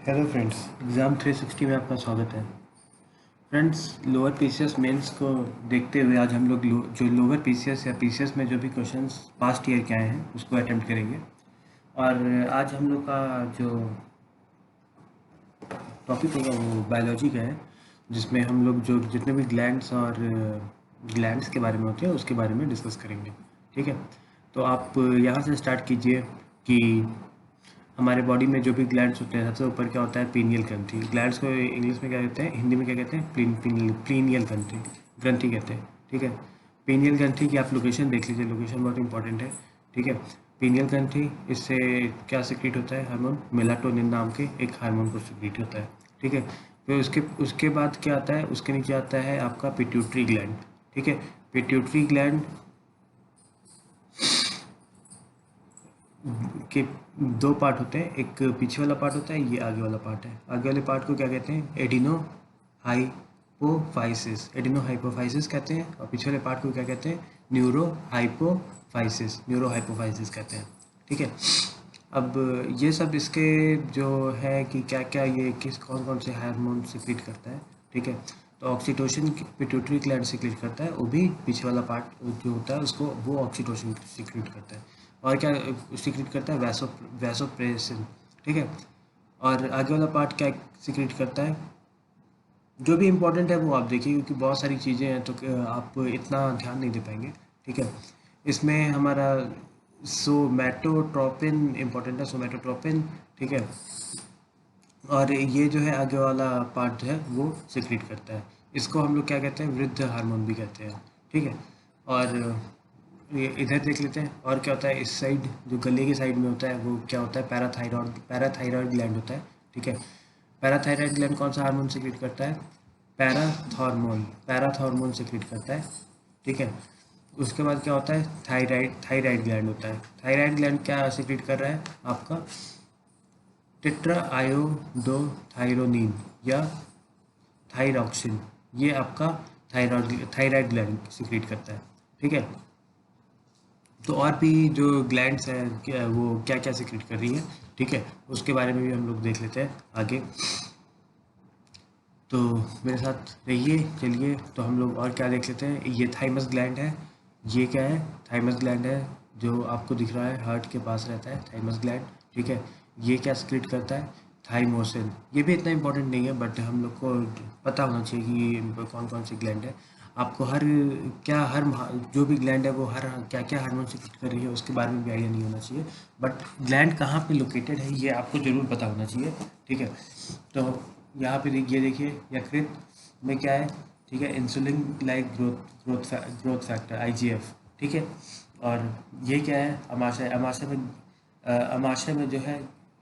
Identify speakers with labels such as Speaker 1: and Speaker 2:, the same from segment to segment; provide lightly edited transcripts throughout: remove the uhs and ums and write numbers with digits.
Speaker 1: Hello friends, exam 360 में आपका स्वागत है। फ्रेंड्स, लोअर पीसीएस मेंस को देखते हुए आज हम लोग जो लोअर पीसीएस या पीसीएस में जो भी क्वेश्चंस पास्ट ईयर के आए हैं उसको अटेम्प्ट करेंगे। और आज हम लोग का जो टॉपिक होगा वो बायोलॉजी का है, जिसमें हम लोग जो जितने भी ग्लैंड्स और ग्लैंड्स के बारे में होते हैं उसके बारे में डिस्कस करेंगे। ठीक है, तो आप यहाँ से स्टार्ट कीजिए कि हमारे बॉडी में जो भी ग्लैंड्स होते हैं, सबसे ऊपर क्या होता है? पीनियल ग्रंथि। ग्लैंड्स को इंग्लिश में क्या कहते हैं, हिंदी में क्या कहते हैं? प्रीनियल ग्रंथि, ग्रंथि कहते हैं। ठीक है, पीनियल ग्रंथि की आप लोकेशन देख लीजिए, लोकेशन बहुत इंपॉर्टेंट है। ठीक है, पीनियल ग्रंथि, इससे क्या सिक्रीट होता है? हार्मोन मेलाटोनिन नाम के एक हार्मोन को सिक्रीट होता है। ठीक है, फिर उसके बाद क्या आता है? उसके नीचे आता है आपका पिट्यूटरी ग्लैंड। ठीक है, पिट्यूटरी ग्लैंड के दो पार्ट होते हैं, एक पीछे वाला पार्ट होता है, ये आगे वाला पार्ट है। आगे वाले पार्ट को क्या कहते हैं? एडिनो हाइपोफाइसिस, एडिनो हाइपोफाइसिस कहते हैं। और पीछे वाले पार्ट को क्या कहते हैं? न्यूरो हाइपोफाइसिस, न्यूरो हाइपोफाइसिस कहते हैं। ठीक है, अब ये सब इसके जो है कि क्या क्या ये किस कौन कौन से हार्मोन सिक्रीट करता है। ठीक है, तो ऑक्सीटोसिन पिट्यूटरी ग्लैंड सिक्रीट करता है, वो भी पीछे वाला पार्ट जो होता है उसको वो ऑक्सीटोसिन सिक्रीट करता है। और क्या सिक्रीट करता है? वैसोप्रेसिन। ठीक है, और आगे वाला पार्ट क्या सिक्रीट करता है? जो भी इम्पोर्टेंट है वो आप देखिए, क्योंकि बहुत सारी चीज़ें हैं तो आप इतना ध्यान नहीं दे पाएंगे। ठीक है, इसमें हमारा सोमैटोट्रोपिन इम्पोर्टेंट है, सोमैटोट्रोपिन। ठीक है, और ये जो है आगे वाला पार्ट जो है वो सिक्रीट करता है। इसको हम लोग क्या कहते हैं? वृद्ध हार्मोन भी कहते हैं। ठीक है, और ये इधर देख लेते हैं और क्या होता है। इस साइड जो गले की साइड में होता है वो क्या होता है? पैराथायरॉयड ग्लैंड होता है। ठीक है, पैराथायरॉयड ग्लैंड कौन सा हार्मोन सिक्रीट करता है? पैराथॉर्मोन सिक्रीट करता है। ठीक है, उसके बाद क्या होता है? थायराइड ग्लैंड होता है। थायराइड ग्लैंड क्या सिक्रीट कर रहा है आपका? टेट्रा आयोडोथायरोनिन या थायरॉक्सिन, ये आपका थायराइड ग्लैंड सिक्रीट करता है। ठीक है, तो और भी जो ग्लैंड्स हैं वो क्या क्या सिक्रीट कर रही है। ठीक है, उसके बारे में भी हम लोग देख लेते हैं आगे। तो मेरे साथ रहिए, चलिए। तो हम लोग और क्या देख लेते हैं। ये थाइमस ग्लैंड है। ये क्या है? थाइमस ग्लैंड है, जो आपको दिख रहा है हार्ट के पास रहता है, थाइमस ग्लैंड। ठीक है, ये क्या सिक्रीट करता है? थाइमोसिन। ये भी इतना इंपॉर्टेंट नहीं है, बट हम लोग को पता होना चाहिए कि कौन कौन सी ग्लैंड है। आपको जो भी ग्लैंड है वो हर क्या क्या हार्मोन सिक्रीट कर रही है उसके बारे में भी आइडिया नहीं होना चाहिए, बट ग्लैंड कहाँ पे लोकेटेड है ये आपको ज़रूर पता होना चाहिए। ठीक है, तो यहाँ पे ये देखिए, यकृत में क्या है? ठीक है, insulin like growth factor, IGF. ठीक है, और ये क्या है? अमाशय। अमाशय में जो है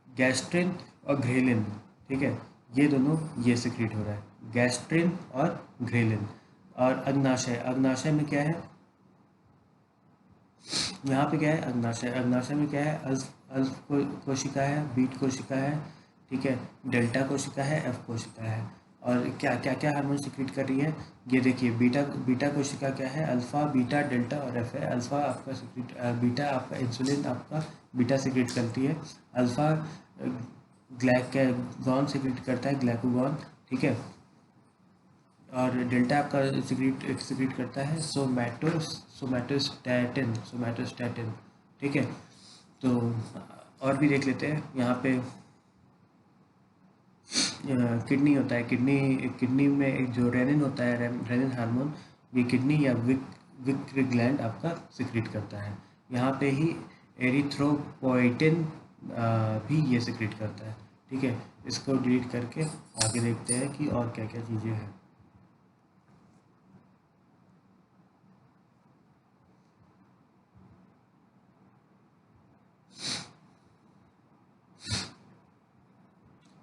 Speaker 1: गैस्ट्रिन और घ्रेलिन। ठीक है, ये दोनों ये सिक्रीट हो रहा है, गैस्ट्रिन और घ्रेलिन। और अग्नाशय में क्या है? यहाँ पे क्या है? अग्नाशय में क्या है? अल्फ कोशिका है, बीट कोशिका है। ठीक है, डेल्टा कोशिका है, एफ कोशिका है। और क्या क्या क्या हार्मोन सिक्रीट कर रही है? ये देखिए, बीटा बीटा कोशिका क्या है? अल्फा, बीटा, डेल्टा और एफ है। अल्फा आपका सिक्रीट, बीटा आपका इंसुलिन आपका बीटा सिक्रीट करती है। अल्फा ग्लैकागॉन सिक्रीट करता है, ग्लैकागॉन। ठीक है, और डेल्टा आपका सिक्रीट करता है सोमैटोस्टैटिन। ठीक है, तो और भी देख लेते हैं। यहाँ पे किडनी होता है। किडनी में एक जो रेनिन होता है, रेनिन हार्मोन, ये किडनी या विक ग्लैंड आपका सिक्रीट करता है। यहाँ पे ही एरिथ्रोपोइटिन भी ये सिक्रीट करता है। ठीक है, इसको डिलीट करके आगे देखते हैं कि और क्या क्या चीज़ें हैं।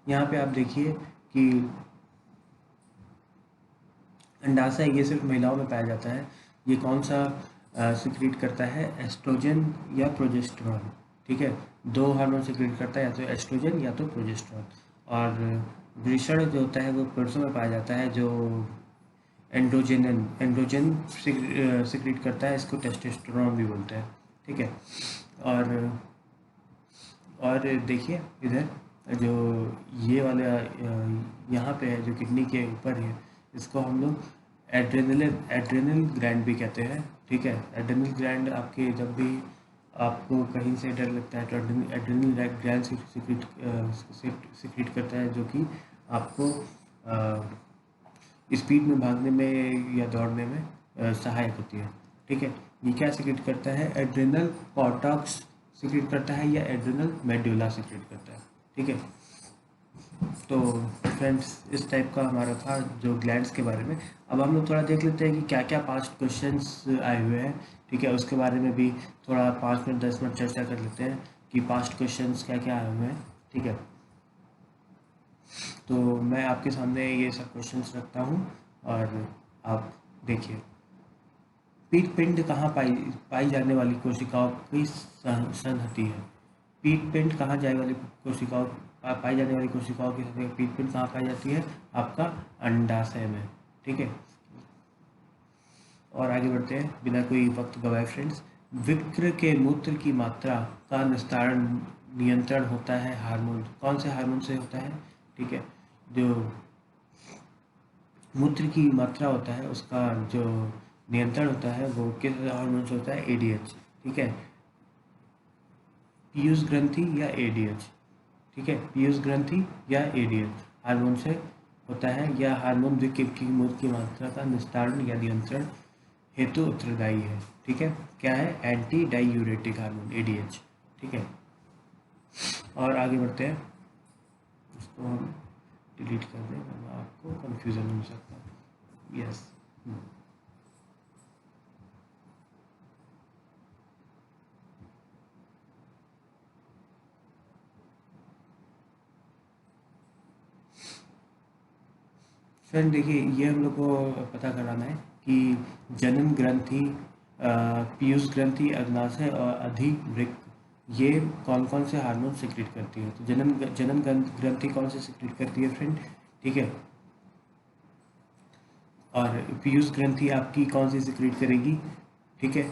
Speaker 1: यहाँ पे आप देखिए कि अंडाशय ये सिर्फ महिलाओं में पाया जाता है। ये कौन सा सिक्रीट करता है? एस्ट्रोजन या प्रोजेस्टेरॉन। ठीक है, दो हार्मोन सिक्रीट करता है, या तो एस्ट्रोजन या तो प्रोजेस्टेरॉन। और वृषण जो होता है वो पुरुषों में पाया जाता है, जो एंड्रोजन सिक्रीट करता है, इसको टेस्टोस्टेरोन भी बोलते हैं। ठीक है, और देखिए इधर जो ये वाला यहाँ पे है, जो किडनी के ऊपर है, इसको हम लोग एड्रेनल ग्लैंड भी कहते हैं। ठीक है, एड्रेनल ग्लैंड आपके जब भी आपको कहीं से डर लगता है तो एड्रेनल ग्लैंड सिक्रीट करता है, जो कि आपको स्पीड में भागने में या दौड़ने में सहायक होती है। ठीक है, ये क्या सिक्रीट करता है? एड्रेनल कॉर्टेक्स सिक्रीट करता है या एड्रेनल मेडुला सिक्रीट करता है। ठीक है, तो फ्रेंड्स इस टाइप का हमारा था जो ग्लैंड्स के बारे में। अब हम लोग थोड़ा देख लेते हैं कि क्या क्या पास्ट क्वेश्चंस आए हुए हैं। ठीक है, उसके बारे में भी थोड़ा 5 मिनट 10 मिनट चर्चा कर लेते हैं कि पास्ट क्वेश्चंस क्या क्या आए हुए हैं। ठीक है, तो मैं आपके सामने ये सब क्वेश्चंस रखता हूँ और आप देखिए। पीट पिंड कहाँ पाई जाने वाली कोशिकाओं की संहति है? पीट पिंड कहाँ जाने वाली कोशिकाओं पाई जाने वाली कोशिकाओं की संख्या? पीट पिंड कहाँ पाई जाती है? आपका अंडाशय में। ठीक है, और आगे बढ़ते हैं बिना कोई वक्त गवाए फ्रेंड्स। विक्र के मूत्र की मात्रा का निस्तारण नियंत्रण होता है हार्मोन, कौन से हार्मोन से होता है? ठीक है, जो मूत्र की मात्रा होता है उसका जो नियंत्रण होता है वो किस हार्मोन से होता है? एडीएच। ठीक है, पीयूष ग्रंथि या एडीएच। ठीक है, पीयूष ग्रंथि या एडीएच हार्मोन से होता है, या हार्मोन विक्र की मूत्र की मात्रा का निस्तारण या नियंत्रण हेतु उत्तरदायी है। ठीक है, क्या है? Anti diuretic hormone, ADH. ठीक है, और आगे बढ़ते हैं। इसको हम डिलीट कर दें वरना आपको कंफ्यूजन हो सकता है। यस, फ्रेंड देखिए, ये हम लोग को पता कराना है कि जनन ग्रंथि, पीयूष ग्रंथि, अग्नाशय और अधिवृक्क ये कौन कौन से हार्मोन सिक्रीट करती है। तो जनन ग्रंथि कौन से सिक्रीट करती है फ्रेंड? ठीक है, और पीयूष ग्रंथि आपकी कौन सी सिक्रीट करेगी? ठीक है,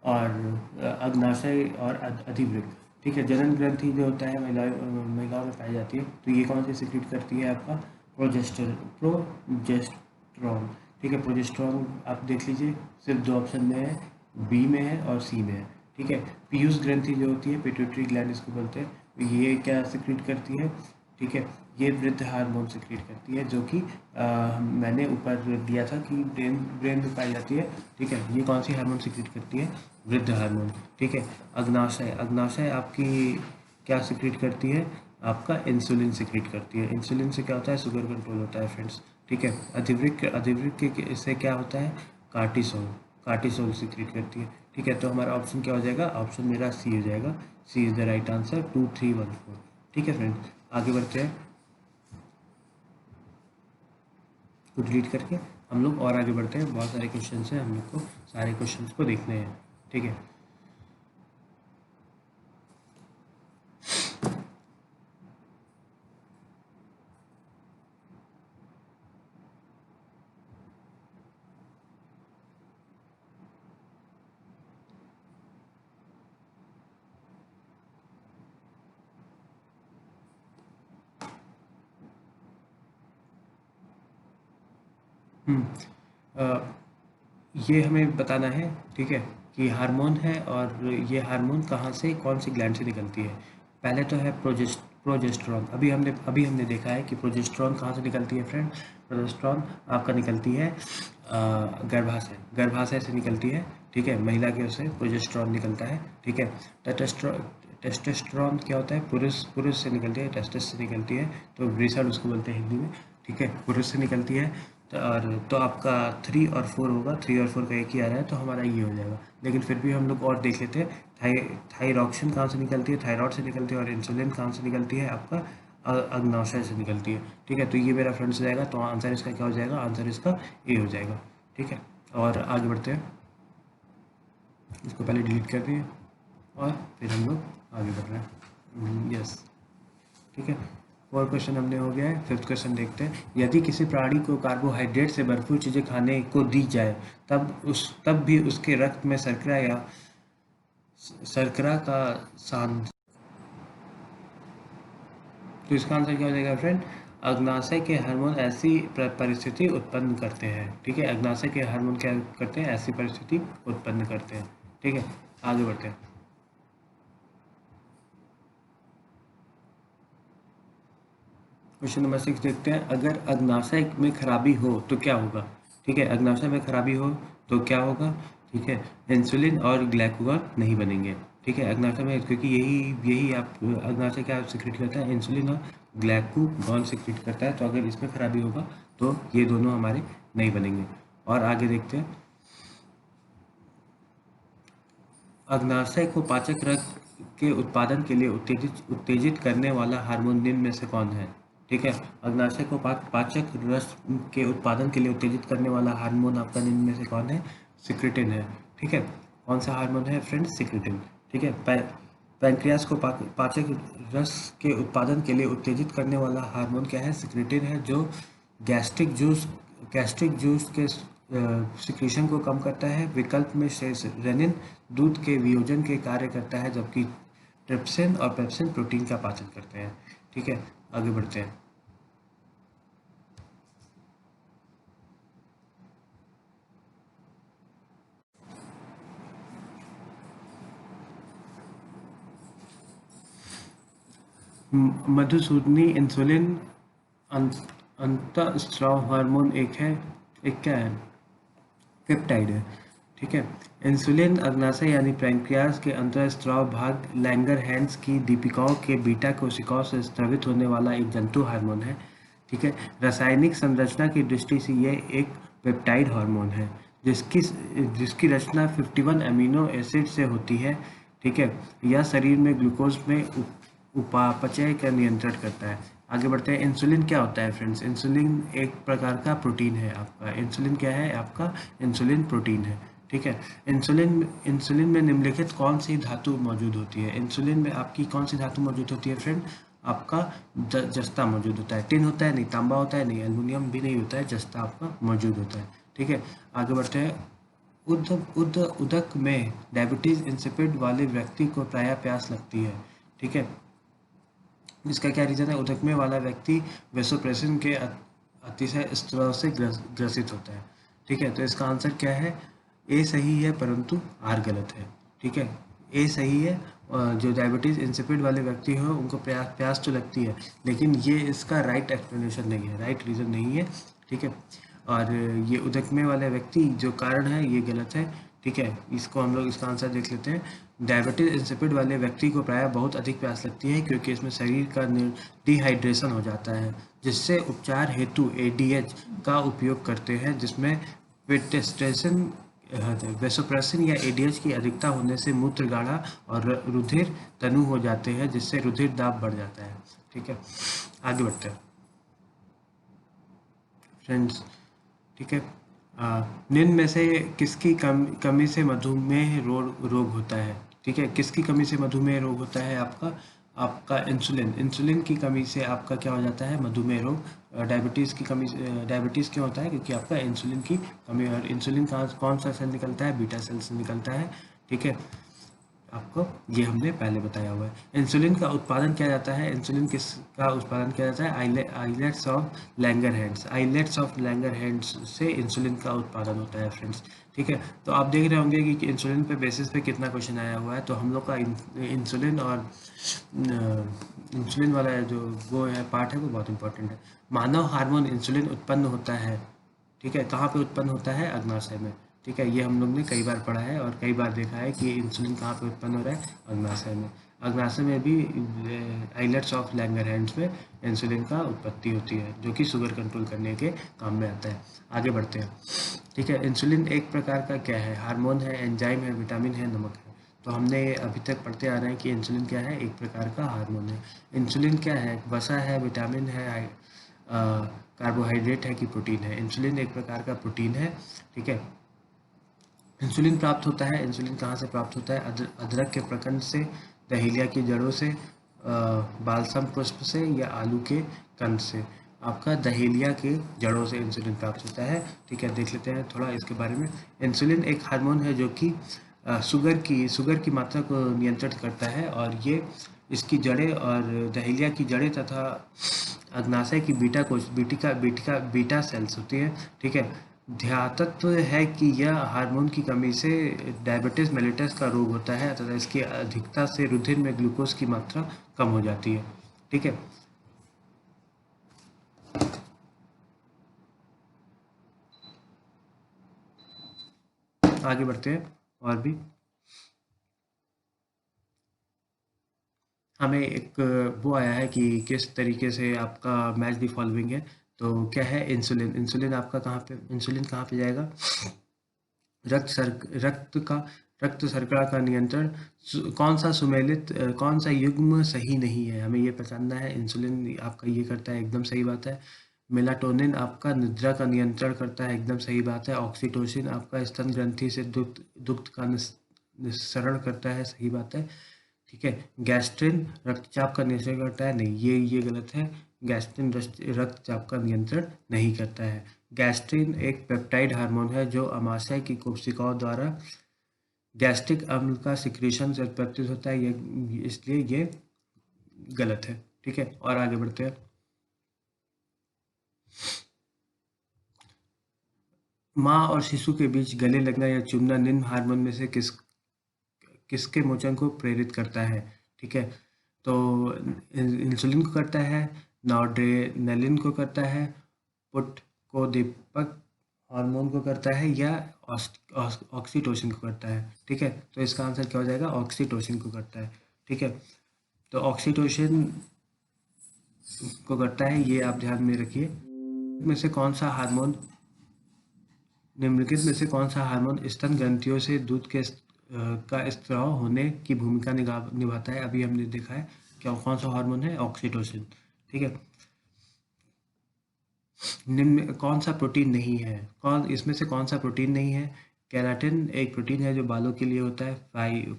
Speaker 1: और अग्नाशय और अधिवृक्क। ठीक है, जनन ग्रंथि जो होता है महिलाओं में पाई जाती है, तो ये कौन सी सिक्रीट करती है? आपका प्रोजेस्टेरॉन। ठीक है, प्रोजेस्टेरॉन आप देख लीजिए, सिर्फ 2 ऑप्शन में है, बी में है और सी में है। ठीक है, पीयूष ग्रंथि जो होती है, पिट्यूटरी ग्लैंड इसको बोलते हैं, ये क्या सिक्रीट करती है? ठीक है, ये वृद्ध हार्मोन सिक्रीट करती है, जो कि मैंने ऊपर दिया था कि ब्रेन में पाई जाती है। ठीक है, ये कौन सी हार्मोन सिक्रीट करती है? वृद्ध हार्मोन। ठीक है, अग्नाशय आपकी क्या सिक्रीट करती है? आपका इंसुलिन सिक्रीट करती है। इंसुलिन से क्या होता है? शुगर कंट्रोल होता है फ्रेंड्स। ठीक है, अधिवृक्क से क्या होता है? कार्टिसोल सिक्रीट करती है। ठीक है, तो हमारा ऑप्शन क्या हो जाएगा? ऑप्शन मेरा सी हो जाएगा। सी इज द राइट आंसर, 2314। ठीक है फ्रेंड्स, आगे बढ़ते हैं, को डिलीट करके हम लोग और आगे बढ़ते हैं। बहुत सारे क्वेश्चन हैं, हम लोग को सारे क्वेश्चन को देखने हैं। ठीक है, ये हमें बताना है। ठीक है, कि हार्मोन है और ये हार्मोन कहाँ से, कौन सी ग्लैंड से निकलती है। पहले तो है प्रोजेस्टेरॉन। अभी हमने देखा है कि प्रोजेस्टेरॉन कहाँ से निकलती है फ्रेंड? प्रोजेस्टेरॉन आपका निकलती है गर्भाशय से निकलती है। ठीक है, महिला के उससे प्रोजेस्टेरॉन निकलता है। ठीक है, टेस्टोस्टेरोन क्या होता है? पुरुष से निकलती है, टेस्टिस से निकलती है, तो वृषण उसको बोलते हैं हिंदी में। ठीक है, पुरुष से निकलती है। तो आपका 3 और 4 होगा, 3 और 4 का एक ही आ रहा है, तो हमारा ये हो जाएगा। लेकिन फिर भी हम लोग और देख लेते हैं। थायरॉक्सिन कहाँ से निकलती है? थायराइड से निकलती है। और इंसुलिन कहाँ से निकलती है? आपका अग्नाशय से निकलती है। ठीक है, तो ये मेरा फ्रेंड्स जाएगा, तो आंसर इसका क्या हो जाएगा? आंसर इसका ए हो जाएगा। ठीक है, और आगे बढ़ते हैं, इसको पहले डिलीट कर दिए और फिर हम लोग आगे बढ़ रहे हैं। यस, ठीक है, 4 क्वेश्चन हमने हो गया है। 5th क्वेश्चन देखते हैं। यदि किसी प्राणी को कार्बोहाइड्रेट से भरपूर चीज़ें खाने को दी जाए तब भी उसके रक्त में शर्करा का तो इसका आंसर क्या हो जाएगा फ्रेंड, अग्नाशय के हार्मोन ऐसी परिस्थिति उत्पन्न करते हैं। ठीक है, अग्नाशय के हार्मोन क्या करते हैं, ऐसी परिस्थिति उत्पन्न करते हैं। ठीक है, आगे बढ़ते हैं। क्वेश्चन नंबर 6 देखते हैं, अगर अग्नाशय में खराबी हो तो क्या होगा। ठीक है, अग्नाशय में खराबी हो तो क्या होगा। ठीक है, इंसुलिन और ग्लाइकोगॉन नहीं बनेंगे। ठीक है, अग्नाशय में, क्योंकि यही आप अग्नाशय क्या सिक्रेट करता है, इंसुलिन और ग्लाइकोगॉन सिक्रेट करता है। तो अगर इसमें खराबी होगा तो ये दोनों हमारे नहीं बनेंगे। और आगे देखते हैं, अग्नाशय को पाचक रस के उत्पादन के लिए उत्तेजित करने वाला हार्मोन निम्न में से कौन है। ठीक है, अग्नाशय को पाचक रस के उत्पादन के लिए उत्तेजित करने वाला हार्मोन आपका निम्न में से कौन है, सिक्रेटिन है। ठीक है, कौन सा हार्मोन है फ्रेंड्स, सिक्रेटिन। ठीक है, पैंक्रियास को पाचक रस के उत्पादन के लिए उत्तेजित करने वाला हार्मोन क्या है, सिक्रेटिन है, जो गैस्ट्रिक जूस के सिक्रीशन को कम करता है। विकल्प में शेष रेनिन दूध के वियोजन के कार्य करता है, जबकि ट्रिप्सिन और पेप्सिन प्रोटीन का पाचन करते हैं। ठीक है, आगे बढ़ते हैं। मधुसूदनी इंसुलिन अंतःस्राव हार्मोन एक क्या है, पेप्टाइड है। ठीक है, इंसुलिन अग्नाशय यानी पैंक्रियास के अंतःस्राव भाग लैंगरहैंस की दीपिकाओं के बीटा कोशिकाओं से स्रावित होने वाला एक जंतु हार्मोन है। ठीक है, रासायनिक संरचना की दृष्टि से यह एक पेप्टाइड हार्मोन है, जिसकी रचना 51 अमीनो एसिड से होती है। ठीक है, यह शरीर में ग्लूकोज में उपापचय का नियंत्रण करता है। आगे बढ़ते हैं, इंसुलिन क्या होता है फ्रेंड्स, इंसुलिन एक प्रकार का प्रोटीन है आपका। इंसुलिन क्या है आपका, इंसुलिन प्रोटीन है। ठीक है, इंसुलिन में निम्नलिखित कौन सी धातु मौजूद होती है। इंसुलिन में आपकी कौन सी धातु मौजूद होती है फ्रेंड, आपका जस्ता मौजूद होता है। टिन होता है नहीं, तांबा होता है नहीं, एल्युमिनियम भी नहीं होता है, जस्ता आपका मौजूद होता है। ठीक है, आगे बढ़ते हैं, उदक में डायबिटीज इंसिपिड वाले व्यक्ति को प्रायः प्यास लगती है। ठीक है, इसका क्या रीज़न है, उदक में वाला व्यक्ति वेसोप्रेसिन के अतिशय स्त्राव से ग्रसित होता है। ठीक है, तो इसका आंसर क्या है, ए सही है परंतु आर गलत है। ठीक है, ए सही है, जो डायबिटीज़ इंसिपिड वाले व्यक्ति हो उनको प्यास तो लगती है, लेकिन ये इसका राइट एक्सप्लेनेशन नहीं है, राइट रीज़न नहीं है। ठीक है, और ये उदकमे वाले व्यक्ति जो कारण है ये गलत है। ठीक है, इसको हम लोग इसका आंसर देख लेते हैं। डायबिटीज इंसिपिड वाले व्यक्ति को प्रायः बहुत अधिक प्यास लगती है, क्योंकि इसमें शरीर का डिहाइड्रेशन हो जाता है, जिससे उपचार हेतु एडीएच का उपयोग करते हैं, जिसमें पेटेस्टेशन वेसोप्रेसिन या एडीएच की अधिकता होने से मूत्र गाढ़ा और रुधिर तनु हो जाते हैं, जिससे रुधिर दाब बढ़ जाता है। ठीक है, आगे बढ़ते हैं फ्रेंड्स। ठीक है, निम्न में से किसकी कमी से मधुमेह रोग होता है। ठीक है, किसकी कमी से मधुमेह रोग होता है, आपका इंसुलिन की कमी से आपका क्या हो जाता है, मधुमेह रोग। डायबिटीज़ की कमी से, डायबिटीज़ क्यों होता है, क्योंकि आपका इंसुलिन की कमी, और इंसुलिन कौन सा सेल निकलता है, बीटा सेल से निकलता है। ठीक है, आपको ये हमने पहले बताया हुआ है। इंसुलिन का उत्पादन किया जाता है, इंसुलिन किसका उत्पादन किया जाता है, आइलेट्स ऑफ लैंगरहैंस से इंसुलिन का उत्पादन होता है फ्रेंड्स। ठीक है, तो आप देख रहे होंगे कि इंसुलिन पे बेसिस पे कितना क्वेश्चन आया हुआ है। तो हम लोग का इंसुलिन और इंसुलिन वाला जो वो है पार्ट है वो बहुत इंपॉर्टेंट है। मानव हार्मोन इंसुलिन उत्पन्न होता है, ठीक है, कहाँ पे उत्पन्न होता है, अग्नाशय में। ठीक है, ये हम लोग ने कई बार पढ़ा है और कई बार देखा है कि इंसुलिन कहाँ पे उत्पन्न हो रहा है, अग्नाशय में। अग्नाशय में भी आइलेट्स ऑफ लैंगरहैंस में इंसुलिन का उत्पत्ति होती है, जो कि शुगर कंट्रोल करने के काम में आता है। आगे बढ़ते हैं। ठीक है, इंसुलिन एक प्रकार का क्या है, हार्मोन है, एंजाइम है, विटामिन है, नमक है। तो हमने अभी तक पढ़ते आ रहे हैं कि इंसुलिन क्या है, एक प्रकार का हार्मोन है। इंसुलिन क्या है, वसा है, विटामिन है, कार्बोहाइड्रेट है कि प्रोटीन है। इंसुलिन एक प्रकार का प्रोटीन है। ठीक है, इंसुलिन प्राप्त होता है, इंसुलिन कहाँ से प्राप्त होता है, अदरक के प्रकंद से, दहिलिया की जड़ों से, बालसम पुष्प से, या आलू के कंद से। आपका दहिलिया के जड़ों से इंसुलिन प्राप्त होता है। ठीक है, देख लेते हैं थोड़ा इसके बारे में। इंसुलिन एक हार्मोन है जो कि शुगर की मात्रा को नियंत्रित करता है, और ये इसकी जड़ें और दहिलिया की जड़ें तथा अग्नाशय की बीटा कोश बीटा सेल्स होती है। ठीक है, ध्यातत्व है कि यह हार्मोन की कमी से डायबिटीज मेलिटस का रोग होता है तथा इसकी अधिकता से रुधिर में ग्लूकोज की मात्रा कम हो जाती है। ठीक है, आगे बढ़ते हैं। और भी हमें एक वो आया है कि किस तरीके से आपका मैच द फॉलोइंग है। तो क्या है, इंसुलिन। इंसुलिन कहाँ पे जाएगा? रक्त शर्करा का नियंत्रण। कौन सा सुमेलित कौन सा युग्म सही नहीं है, हमें ये पहचानना है। इंसुलिन आपका ये करता है, एकदम सही बात है। मेलाटोनिन आपका निद्रा का नियंत्रण करता है, एकदम सही बात है। ऑक्सीटोसिन आपका स्तन ग्रंथि से दुग्ध का निस्सरण करता है, सही बात है। ठीक है, गैस्ट्रिन रक्तचाप का नियंत्रण करता है, नहीं, ये गलत है। गैस्ट्रिन रक्तचाप का नियंत्रण नहीं करता है। गैस्ट्रिन एक पेप्टाइड हार्मोन है जो अमाशय की कोशिकाओं द्वारा गैस्ट्रिक अम्ल का सिक्रीशन से उत्पत्ति होता है, ये इसलिए ये गलत है। ठीक है, और आगे बढ़ते हैं। माँ और शिशु के बीच गले लगना या चूमना निम्न हार्मोन में से किसके मोचन को प्रेरित करता है? ठीक है, तो इंसुलिन को करता है, नॉर्ड्रेनालिन को करता है, पुट को दीपक हार्मोन को करता है, या ऑक्सीटोसिन को करता है। ठीक है, तो इसका आंसर क्या हो जाएगा? ऑक्सीटोसिन को करता है। ठीक है, तो ऑक्सीटोसिन को करता है, ये आप ध्यान में रखिए। में से कौन सा हार्मोन निम्नलिखित में से कौन सा हार्मोन स्तन ग्रंथियों से दूध के का स्त्राव होने की भूमिका निभाता है? अभी हमने देखा है क्या कौन सा हार्मोन है? ऑक्सीटोसिन। ठीक है, निम्न कौन सा प्रोटीन नहीं है? इसमें से कौन सा प्रोटीन नहीं है? केराटिन एक प्रोटीन है जो बालों के लिए होता है।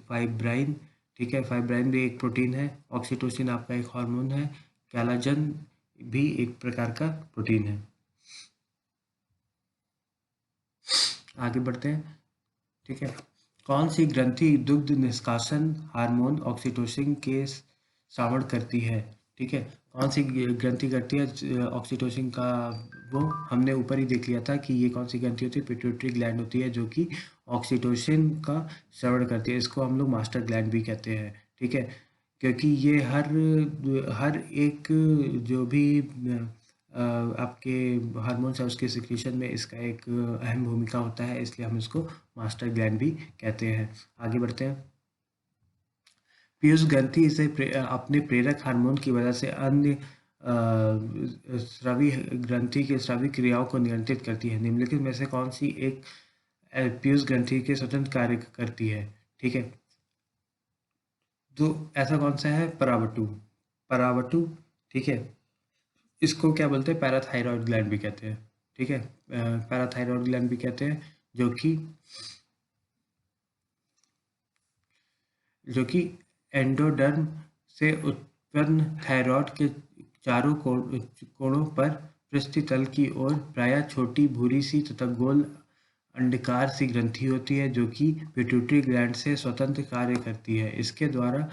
Speaker 1: फाइब्राइन, ठीक है, फाइब्राइन भी एक प्रोटीन है। ऑक्सीटोसिन आपका एक हार्मोन है। कैलाजन भी एक प्रकार का प्रोटीन है। आगे बढ़ते हैं। ठीक है, कौन सी ग्रंथि दुग्ध निष्कासन हार्मोन ऑक्सीटोसिन के श्रावण करती है? ठीक है, कौन सी ग्रंथि करती है ऑक्सीटोसिन का? वो हमने ऊपर ही देख लिया था कि ये कौन सी ग्रंथि होती है, पिट्यूटरी ग्लैंड होती है जो कि ऑक्सीटोसिन का श्रवण करती है। इसको हम लोग मास्टर ग्लैंड भी कहते हैं। ठीक है, क्योंकि ये हर एक जो भी आपके हार्मोन्स है उसके सिक्रीशन में इसका एक अहम भूमिका होता है, इसलिए हम इसको मास्टर ग्लैंड भी कहते हैं। आगे बढ़ते हैं। पीयूष ग्रंथि इसे अपने प्रेरक हार्मोन की वजह से अन्य स्रावी ग्रंथि के स्रावी क्रियाओं को नियंत्रित करती है। निम्नलिखित में से कौन सी एक पीयूष ग्रंथि के स्वतंत्र कार्य करती है? ठीक है, तो ऐसा कौन सा है? परावटु। परावटु, ठीक है, इसको क्या बोलते हैं? पैराथायरॉयड ग्लैंड भी कहते हैं। ठीक है, पैराथायरॉयड ग्लैंड भी कहते हैं, जो कि एंडोडर्म से उत्पन्न थायरॉयड के चारों कोणों पर पृष्ठतल की ओर प्रायः छोटी भूरी सी तथा गोल अंडाकार सी ग्रंथि होती है जो कि पिट्यूटरी ग्लैंड से स्वतंत्र कार्य करती है। इसके द्वारा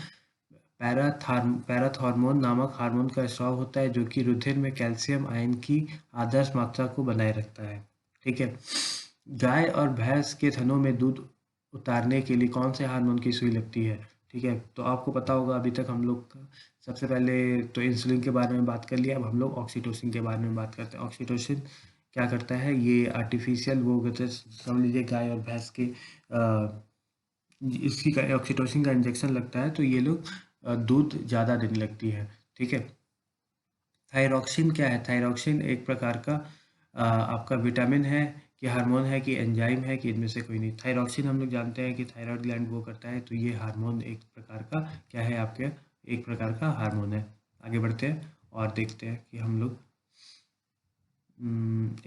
Speaker 1: पैराथॉर्मोन नामक हार्मोन का स्राव होता है जो कि रुधिर में कैल्शियम आयन की आदर्श मात्रा को बनाए रखता है। ठीक है, गाय और भैंस के थनों में दूध उतारने के लिए कौन से हार्मोन की सुई लगती है? ठीक है, तो आपको पता होगा अभी तक हम लोग सबसे पहले तो इंसुलिन के बारे में बात कर लिया। अब हम लोग ऑक्सीटोसिन के बारे में बात करते हैं। ऑक्सीटोसिन क्या करता है? ये आर्टिफिशियल वो कहते हैं, समझ लीजिए गाय और भैंस के इसकी का ऑक्सीटोसिन का इंजेक्शन लगता है तो ये लोग दूध ज़्यादा देने लगती है। ठीक है, थायरॉक्सिन क्या है? थायरॉक्सिन एक प्रकार का आपका विटामिन है कि हार्मोन है कि एंजाइम है कि इनमें से कोई नहीं। थायरॉक्सिन हम लोग जानते हैं कि थायराइड ग्लैंड वो करता है, तो ये हार्मोन एक प्रकार का क्या है आपके? एक प्रकार का हार्मोन है। आगे बढ़ते हैं और देखते हैं कि हम लोग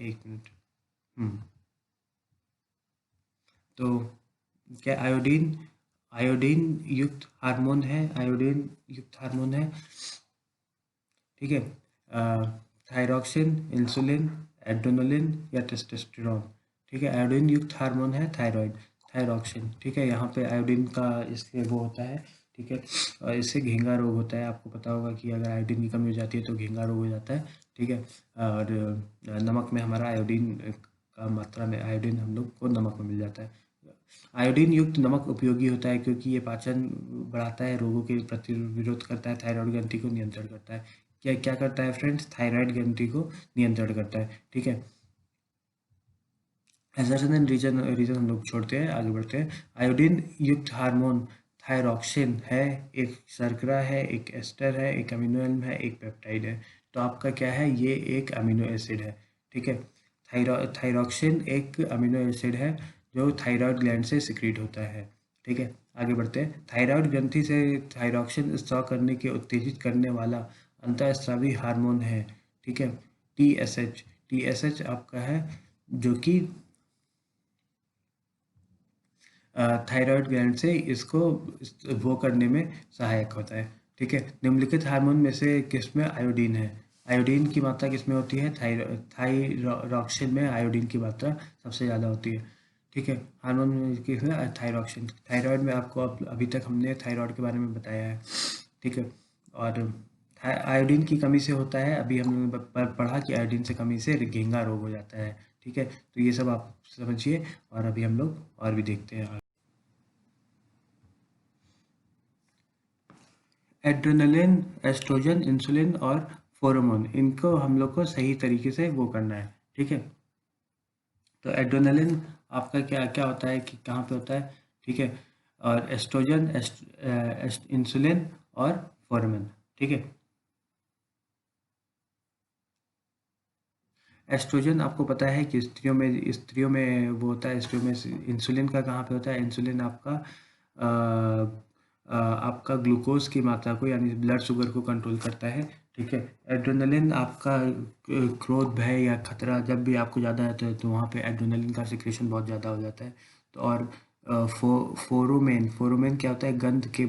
Speaker 1: एक मिनट। तो क्या आयोडीन आयोडीन युक्त हार्मोन है? आयोडीन युक्त हार्मोन है, ठीक है, थायरॉक्सिन, इंसुलिन, एड्रेनलिन या टेस्टोस्टेरोन। ठीक है, आयोडीन युक्त हार्मोन है थायराइड, थायरॉक्सिन। ठीक है, यहाँ पे आयोडीन का इसलिए वो होता है। ठीक है। और इससे घेंगा रोग होता है। आपको पता होगा कि अगर आयोडीन की कमी हो जाती है तो घेंगा रोग हो जाता है, ठीक है। और नमक में हमारा आयोडीन का मात्रा में आयोडीन हम लोग को नमक में मिल जाता है। आयोडीन युक्त नमक उपयोगी होता है क्योंकि ये पाचन बढ़ाता है, रोगों के प्रतिरोध करता है, थायराइड ग्रंथि को नियंत्रण करता है। क्या क्या करता है फ्रेंड्स? थायराइड ग्रंथि को नियंत्रण करता है, ठीक है। एजर्सन रीजन रीजन हम लोग छोड़ते हैं, आगे बढ़ते हैं। आयोडीन युक्त हार्मोन थायरॉक्सिन है, एक शर्करा है, एक एस्टर है, एक अमीनो एसिड है, एक पेप्टाइड है। तो आपका क्या है? ये एक अमीनो एसिड है, ठीक है। थायरॉक्सिन एक अमीनो एसिड है जो थायराइड ग्लैंड से सिक्रीट होता है, ठीक है। आगे बढ़ते हैं। थायराइड ग्रंथि से थायरॉक्सिन स्त्राव करने के उत्तेजित करने वाला अंतःस्रावी हार्मोन है, ठीक है। टीएसएच, टीएसएच आपका है जो कि थायराइड ग्लैंड से इसको वो करने में सहायक होता है, ठीक है। निम्नलिखित हार्मोन में से किसमें आयोडीन है? आयोडीन की मात्रा किसमें होती है? थायरॉक्सिन में आयोडीन की मात्रा सबसे ज़्यादा होती है, ठीक है। हार्मोन में किसमें? थायरॉक्सिन। थायराइड में आपको अभी तक हमने थायराइड के बारे में बताया है, ठीक है। और आयोडीन की कमी से होता है, अभी हमने पढ़ा कि आयोडीन से कमी से घेंगा रोग हो जाता है, ठीक है। तो ये सब आप समझिए और अभी हम लोग और भी देखते हैं। एड्रेनलिन, एस्ट्रोजन, इंसुलिन और फेरोमोन, इनको हम लोग को सही तरीके से वो करना है, ठीक है। तो एड्रेनलिन आपका क्या क्या होता है कि कहाँ पे होता है, ठीक है। और एस्ट्रोजन, इंसुलिन और फेरोमोन, ठीक है। एस्ट्रोजन आपको पता है कि स्त्रियों में वो होता है, स्त्रियों में इंसुलिन का कहाँ पे होता है? इंसुलिन आपका आपका ग्लूकोज की मात्रा को यानी ब्लड शुगर को कंट्रोल करता है, ठीक है। एड्रेनलिन आपका क्रोध, भय या खतरा जब भी आपको ज़्यादा आता है तो वहाँ पे एड्रेनलिन का सिक्रेशन बहुत ज़्यादा हो जाता है। तो और फोरोमेन, फोरोमेन क्या होता है? गंध के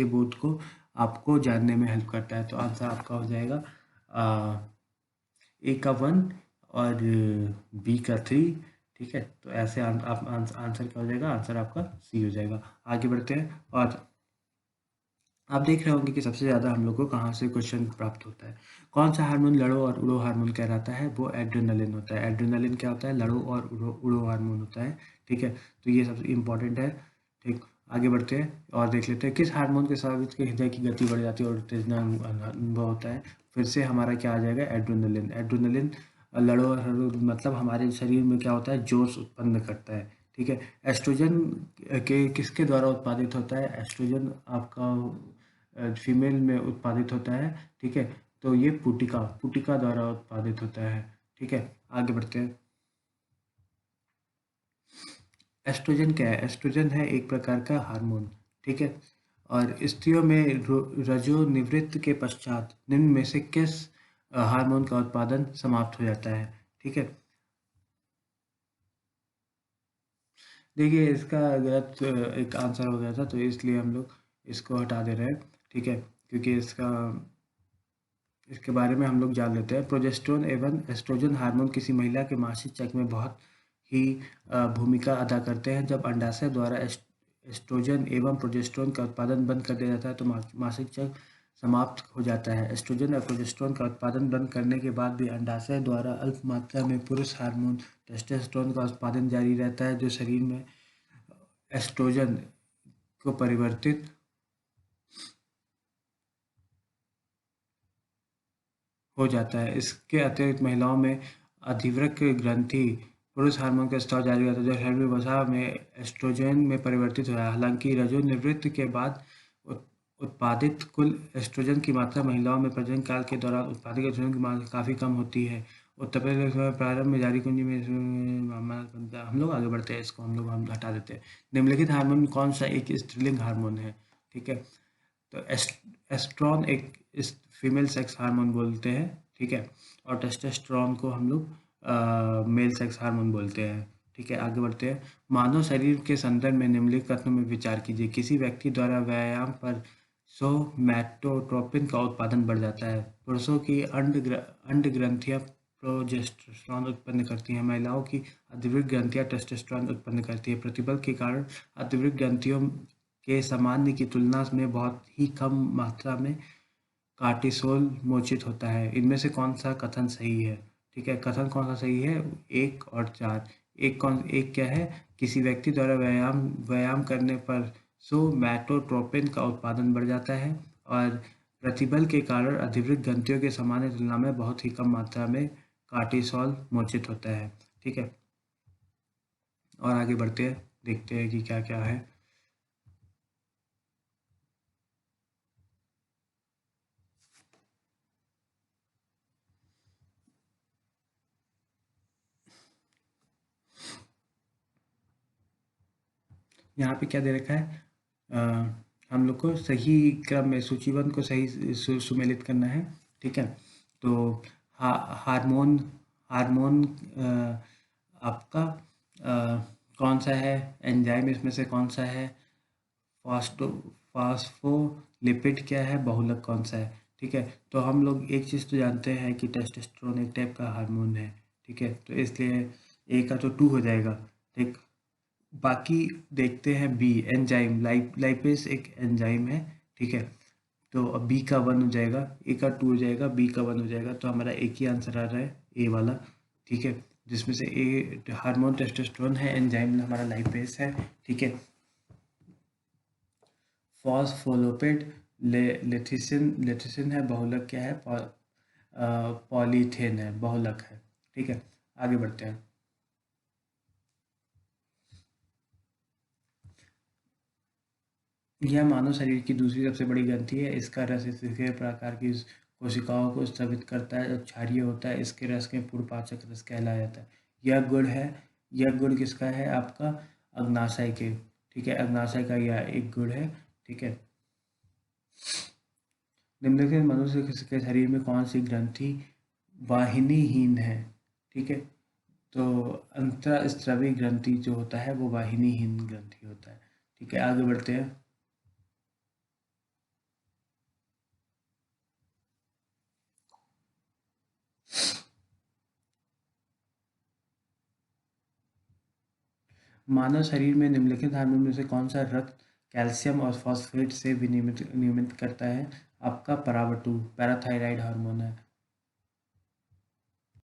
Speaker 1: बोध को आपको जानने में हेल्प करता है। तो आंसर आपका हो जाएगा ए का 1 और बी का 3, ठीक है। तो ऐसे आप आंसर क्या हो जाएगा? आंसर आपका सी हो जाएगा। आगे बढ़ते हैं। और आप देख रहे होंगे कि सबसे ज़्यादा हम लोग को कहाँ से क्वेश्चन प्राप्त होता है। कौन सा हार्मोन लड़ो और उड़ो हार्मोन कहलाता है? वो एड्रेनलिन होता है। एड्रेनलिन क्या होता है? लड़ो और उड़ो हार्मोन होता है, ठीक है। तो ये सबसे इम्पोर्टेंट है, ठीक। आगे बढ़ते हैं और देख लेते हैं किस हार्मोन के साथ के हृदय की गति बढ़ जाती है और उत्तेजना अनुभव होता है। फिर से हमारा क्या आ जाएगा? एड्रेनलिन। एड्रेनलिन लड़ो और हरो मतलब हमारे शरीर में क्या होता है? जोश उत्पन्न करता है, ठीक है। एस्ट्रोजन के किसके द्वारा उत्पादित होता है? एस्ट्रोजन आपका फीमेल में उत्पादित होता है, ठीक है। तो ये पुटिका पुटिका द्वारा उत्पादित होता है, ठीक है। आगे बढ़ते हैं। एस्ट्रोजन क्या है? एस्ट्रोजन है एक प्रकार का हार्मोन, ठीक है। और स्त्रियों में रजोनिवृत्त के पश्चात निम्न में से किस हार्मोन का उत्पादन समाप्त हो जाता है, ठीक है। देखिए इसका गलत एक आंसर हो गया था तो इसलिए हम लोग इसको हटा दे रहे हैं, ठीक है। क्योंकि इसके बारे में हम लोग जान लेते हैं। प्रोजेस्टेरोन एवं एस्ट्रोजन हार्मोन किसी महिला के मासिक चक्र में बहुत ही भूमिका अदा करते हैं। जब अंडाशय द्वारा एस्ट्रोजन एवं प्रोजेस्टेरोन का उत्पादन बंद कर दिया जाता है तो मासिक चक्र समाप्त हो जाता है। एस्ट्रोजन और प्रोजेस्टेरोन का उत्पादन बंद करने के बाद भी अंडाशय द्वारा अल्प मात्रा में पुरुष हार्मोन टेस्टोस्टेरोन का उत्पादन जारी रहता है जो शरीर में एस्ट्रोजन को परिवर्तित हो जाता है। इसके अतिरिक्त महिलाओं में अधिवृक्क ग्रंथि पुरुष हार्मोन का स्राव जारी रहता है जो शरीर में वसा में एस्ट्रोजन में परिवर्तित हो रहा है। हालांकि रजोनिवृत्ति के बाद उत्पादित कुल एस्ट्रोजन की मात्रा महिलाओं में प्रजनन काल के दौरान उत्पादित एस्ट्रोजन की मात्रा काफ़ी कम होती है। उत्तर प्रदेश में प्रारंभ में जारी कुंजी में हम लोग आगे बढ़ते हैं, इसको हम हटा देते हैं। निम्नलिखित हार्मोन कौन सा एक स्त्रीलिंग हार्मोन है, ठीक है। तो एस्ट्रॉन एक इस फीमेल सेक्स हार्मोन बोलते हैं, ठीक है। और टेस्टोस्टेरोन को हम लोग मेल सेक्स हार्मोन बोलते हैं, ठीक है। आगे बढ़ते हैं। मानव शरीर के संदर्भ में निम्नलिखित कथनों में विचार कीजिए। किसी व्यक्ति द्वारा व्यायाम पर सोमैटोट्रोपिन का उत्पादन बढ़ जाता है। पुरुषों की अंड ग्रंथियां प्रोजेस्टेरोन उत्पन्न करती हैं। महिलाओं की अधिवृक्क ग्रंथियां टेस्टोस्टेरोन उत्पन्न करती है। प्रतिबल के कारण अधिवृक्क ग्रंथियों के सामान्य की तुलना में बहुत ही कम मात्रा में कार्टिसोल मोचित होता है। इनमें से कौन सा कथन सही है? ठीक है, कथन कौन सा सही है? 1 और 4। एक क्या है? किसी व्यक्ति द्वारा व्यायाम करने पर सोमैटोट्रोपिन का उत्पादन बढ़ जाता है और प्रतिबल के कारण अधिवृक्क ग्रंथियों के सामान्य तुलना में बहुत ही कम मात्रा में कार्टिसोल मोचित होता है। ठीक है, और आगे बढ़ते हैं, देखते हैं कि क्या क्या है। यहाँ पे क्या दे रखा है? हम लोग को सही क्रम में सूचीबद्ध को सही सुमेलित करना है। ठीक है, तो हार्मोन हार्मोन आपका कौन सा है? एंजाइम इसमें से कौन सा है? फास्टो फास्फोलिपिड क्या है? बहुलक कौन सा है? ठीक है, तो हम लोग एक चीज़ तो जानते हैं कि टेस्टोस्टेरोन एक टाइप का हार्मोन है। ठीक है, तो इसलिए ए का तो 2 हो जाएगा। ठीक, बाकी देखते हैं बी, एंजाइम लाइपेज एक एंजाइम है। ठीक है, तो अब बी का 1 हो जाएगा, ए का 2 हो जाएगा, बी का 1 हो जाएगा, तो हमारा एक ही आंसर आ रहा है, ए वाला। ठीक है, जिसमें से ए हार्मोन टेस्टोस्टेरोन है, एंजाइम हमारा लाइपेज है। ठीक है, फॉस्फोलिपिड लेथिसिन है, बहुलक क्या है? पॉलीथेन है, बहुलक है। ठीक है, आगे बढ़ते हैं। यह मानव शरीर की दूसरी सबसे बड़ी ग्रंथि है। इसका रस इसके प्रकार की कोशिकाओं को स्रावित करता है और क्षारीय होता है। इसके रस के पूर्वपाचक रस कहलाया जाता है। यह गुण है, यह गुण किसका है? आपका अग्नाशय के। ठीक है, अग्नाशय का यह एक गुण है। ठीक है, निम्नलिखित मनुष्य के शरीर में कौन सी ग्रंथि वाहिनीहीन है? ठीक है, तो अंतःस्रावी ग्रंथि जो होता है वो वाहिनीहीन ग्रंथि होता है। ठीक है, आगे बढ़ते हैं। मानव शरीर में निम्नलिखित हार्मोन में से कौन सा रक्त कैल्शियम और फॉस्फेट से विनियमित नियमित करता है? आपका पराबटू पैराथायराइड हार्मोन है।